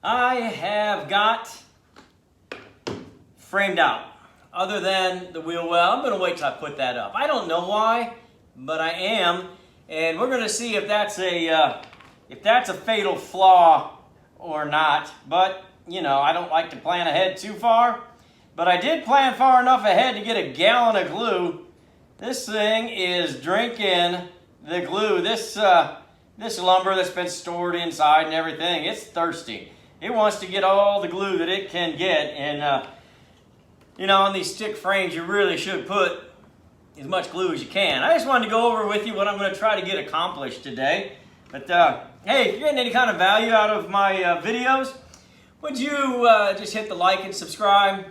I have got framed out. Other than the wheel well, I'm going to wait till I put that up. I don't know why, but I am, and we're going to see if that's a fatal flaw or not. But you know, I don't like to plan ahead too far, but I did plan far enough ahead to get a gallon of glue. This thing is drinking the glue. This lumber that's been stored inside and everything, it's thirsty. It wants to get all the glue that it can get, and you know, on these stick frames, you really should put as much glue as you can. I just wanted to go over with you what I'm going to try to get accomplished today. But hey, if you're getting any kind of value out of my videos, would you just hit the like and subscribe,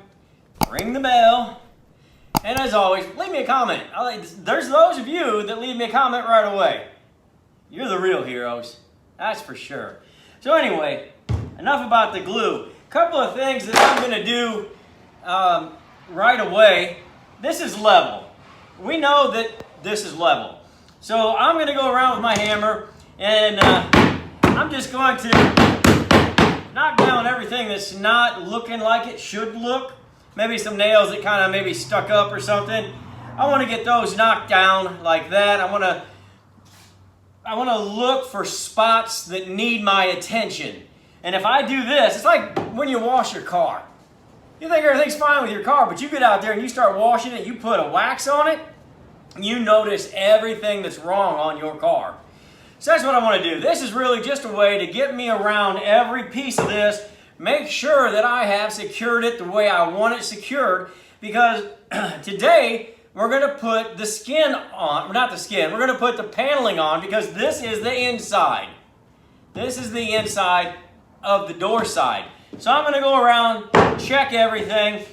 ring the bell, and as always, leave me a comment. There's those of you that leave me a comment right away. You're the real heroes, that's for sure. So anyway, enough about the glue. A couple of things that I'm going to do right away. This is level. We know that this is level. So I'm going to go around with my hammer and I'm just going to knock down everything that's not looking like it should look. Maybe some nails that kind of maybe stuck up or something. I want to get those knocked down like that. I want to look for spots that need my attention. And if I do this, it's like when you wash your car. You think everything's fine with your car, but you get out there and you start washing it, you put a wax on it, and you notice everything that's wrong on your car. So that's what I want to do. This is really just a way to get me around every piece of this, make sure that I have secured it the way I want it secured, because today we're going to put the skin on, not the skin, we're going to put the paneling on, because this is the inside. This is the inside of the door side. So I'm going to go around, check everything.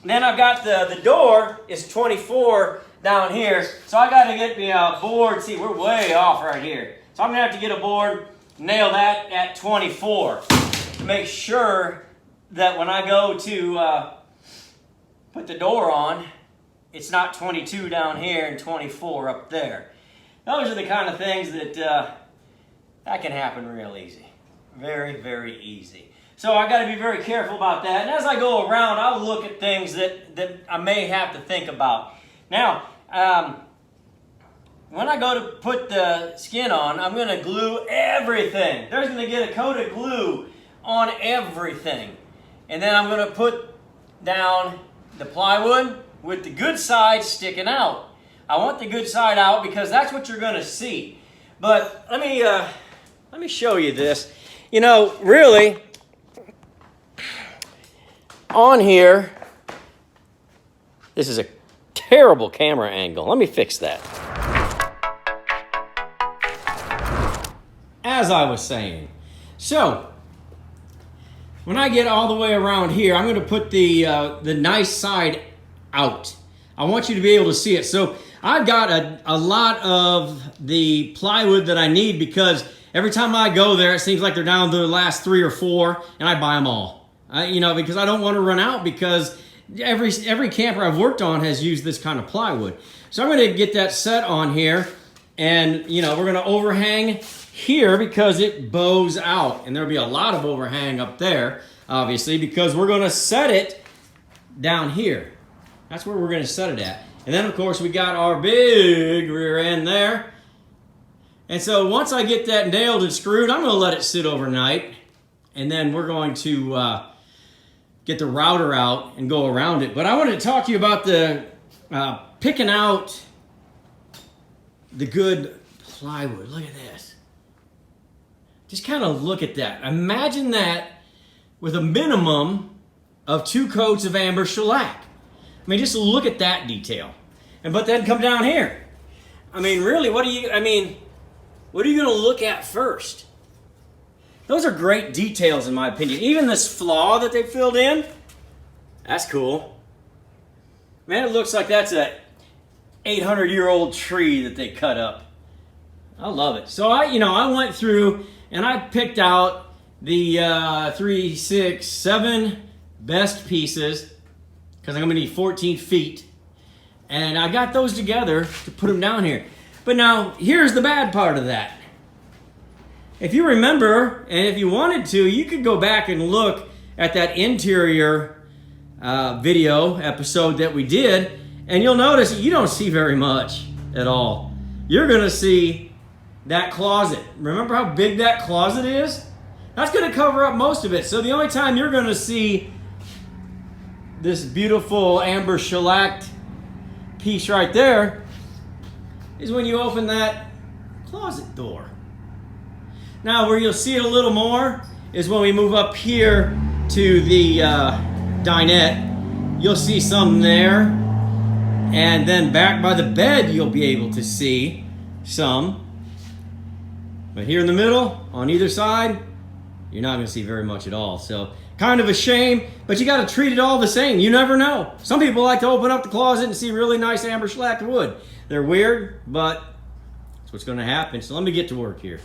Then I've got the door is 24 down here. So I got to get me a board. See, we're way off right here. So I'm going to have to get a board, nail that at 24. To make sure that when I go to put the door on, it's not 22 down here and 24 up there. Those are the kind of things that that can happen real easy. Very, very easy. So I got to be very careful about that. And as I go around, I'll look at things that I may have to think about. Now, when I go to put the skin on, I'm going to glue everything. There's going to get a coat of glue on everything. And then I'm going to put down the plywood with the good side sticking out. I want the good side out because that's what you're going to see. But let me show you this. You know, really, on here, this is a terrible camera angle. Let me fix that. As I was saying, so when I get all the way around here, I'm going to put the nice side out. I want you to be able to see it. So I've got a lot of the plywood that I need, because every time I go there, it seems like they're down to the last 3 or 4, and I buy them all. You know, because I don't want to run out, because every camper I've worked on has used this kind of plywood. So I'm going to get that set on here, and you know, we're going to overhang here because it bows out, and there'll be a lot of overhang up there, obviously, because we're going to set it down here. That's where we're going to set it at. And then, of course, we got our big rear end there. And so once I get that nailed and screwed, I'm going to let it sit overnight, and then we're going to get the router out and go around it. But I wanted to talk to you about the picking out the good plywood. Look at this. Just kind of look at that. Imagine that with a minimum of 2 coats of amber shellac. I mean, just look at that detail. But then come down here. I mean, really, what are you going to look at first? Those are great details, in my opinion. Even this flaw that they filled in, that's cool. Man, it looks like that's a 800-year-old tree that they cut up. I love it. So I went through and I picked out the 3, 6, 7 best pieces, because I'm going to need 14 feet. And I got those together to put them down here. But now, here's the bad part of that. If you remember, and if you wanted to, you could go back and look at that interior video episode that we did, and you'll notice you don't see very much at all. You're going to see that closet. Remember how big that closet is? That's going to cover up most of it. So the only time you're going to see this beautiful amber shellacked piece right there is when you open that closet door. Now where you'll see it a little more is when we move up here to the dinette. You'll see some there, and then back by the bed you'll be able to see some. But here in the middle, on either side, you're not going to see very much at all. So kind of a shame, but you got to treat it all the same. You never know. Some people like to open up the closet and see really nice amber shellacked wood. They're weird, but that's what's going to happen. So let me get to work here.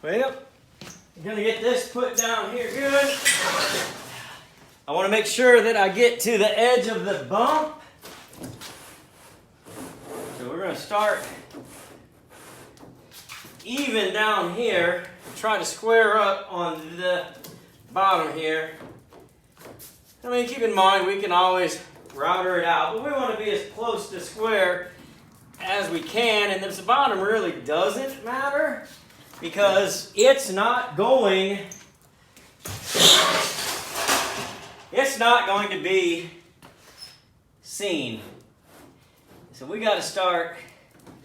Well, I'm gonna get this put down here good. I want to make sure that I get to the edge of the bump. So we're gonna start even down here and try to square up on the bottom here. I mean, keep in mind we can always router it out, but we want to be as close to square as we can, and the bottom really doesn't matter because it's not going to be seen. So we got to start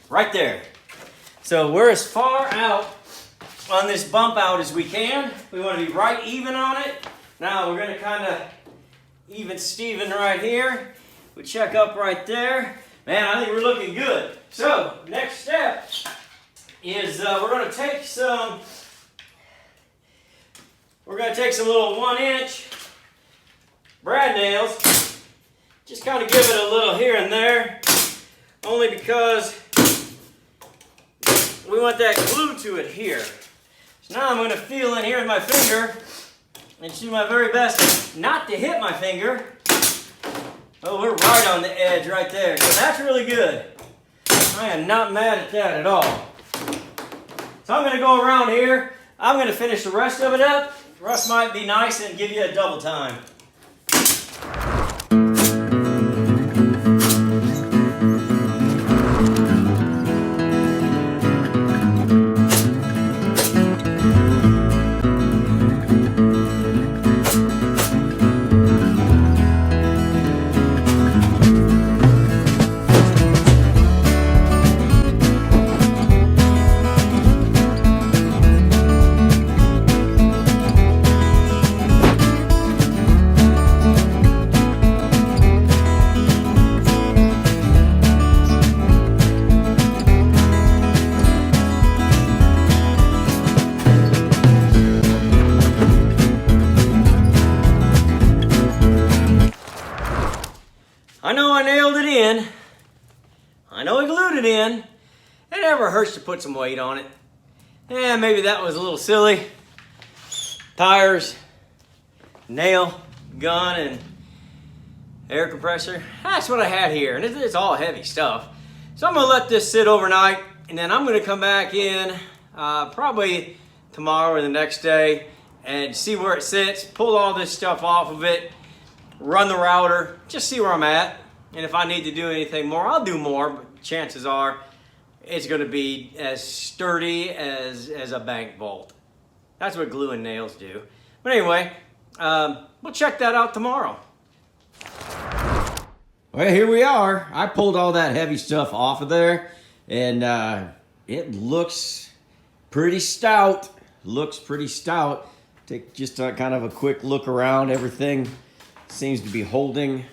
right there. So we're as far out on this bump out as we can. We want to be right even on it. Now we're going to kind of even Steven right here. We check up right there. Man, I think we're looking good. So next step is we're going to take some little 1-inch brad nails. Just kind of give it a little here and there, only because we want that glue to it here. So now I'm going to feel in here with my finger and do my very best not to hit my finger. Oh, we're right on the edge right there. So that's really good. I am not mad at that at all. So I'm going to go around here. I'm going to finish the rest of it up. Russ might be nice and give you a double time. I know I nailed it in. I know I glued it in. It never hurts to put some weight on it. Yeah, maybe that was a little silly. Tires, nail, gun, and air compressor. That's what I had here, and it's all heavy stuff. So I'm gonna let this sit overnight, and then I'm gonna come back in probably tomorrow or the next day and see where it sits, pull all this stuff off of it, run the router, just see where I'm at. And if I need to do anything more, I'll do more, but chances are it's gonna be as sturdy as a bank vault. That's what glue and nails do. But anyway, we'll check that out tomorrow. Well, here we are. I pulled all that heavy stuff off of there, and it looks pretty stout. Looks pretty stout. Take just kind of a quick look around. Everything seems to be holding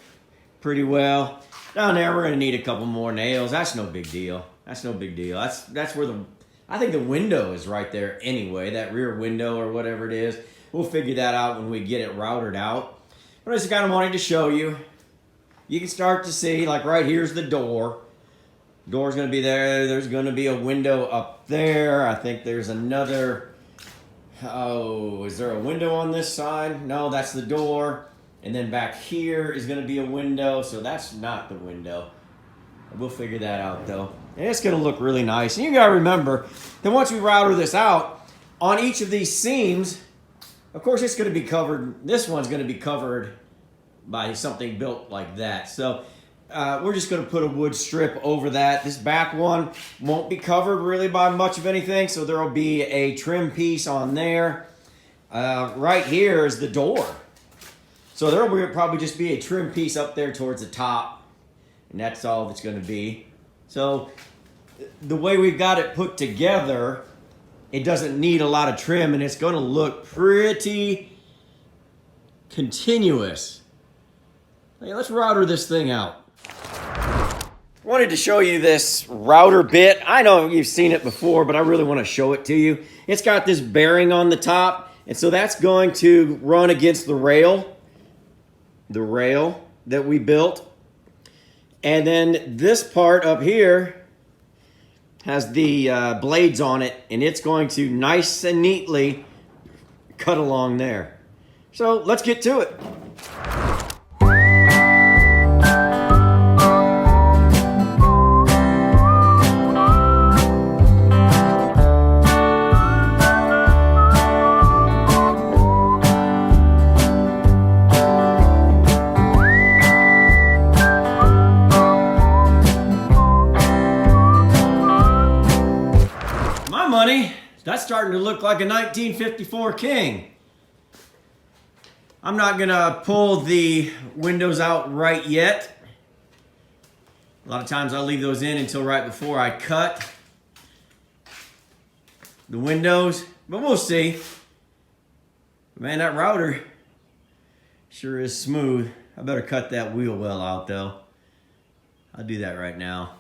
pretty well. Down there, we're gonna need a couple more nails. That's no big deal. That's no big deal. That's where I think the window is right there anyway, that rear window or whatever it is. We'll figure that out when we get it routed out. But I just kind of wanted to show you. You can start to see, like right here's the door. Door's gonna be there. There's gonna be a window up there. I think there's another, oh, is there a window on this side? No, that's the door. And then back here is gonna be a window, so that's not the window. We'll figure that out though. And it's gonna look really nice. And you gotta remember that once we router this out, on each of these seams, of course it's gonna be covered, this one's gonna be covered by something built like that. So we're just gonna put a wood strip over that. This back one won't be covered really by much of anything, so there'll be a trim piece on there. Right here is the door. So there will probably just be a trim piece up there towards the top, and that's all it's going to be. So the way we've got it put together, it doesn't need a lot of trim, and it's going to look pretty continuous. Hey, let's router this thing out. I wanted to show you this router bit. I know you've seen it before, but I really want to show it to you. It's got this bearing on the top, and so that's going to run against the rail that we built. And then this part up here has the blades on it, and it's going to nice and neatly cut along there. So let's get to it. That's starting to look like a 1954 King. I'm not gonna pull the windows out right yet. A lot of times I leave those in until right before I cut the windows, but we'll see. Man, that router sure is smooth. I better cut that wheel well out though. I'll do that right now.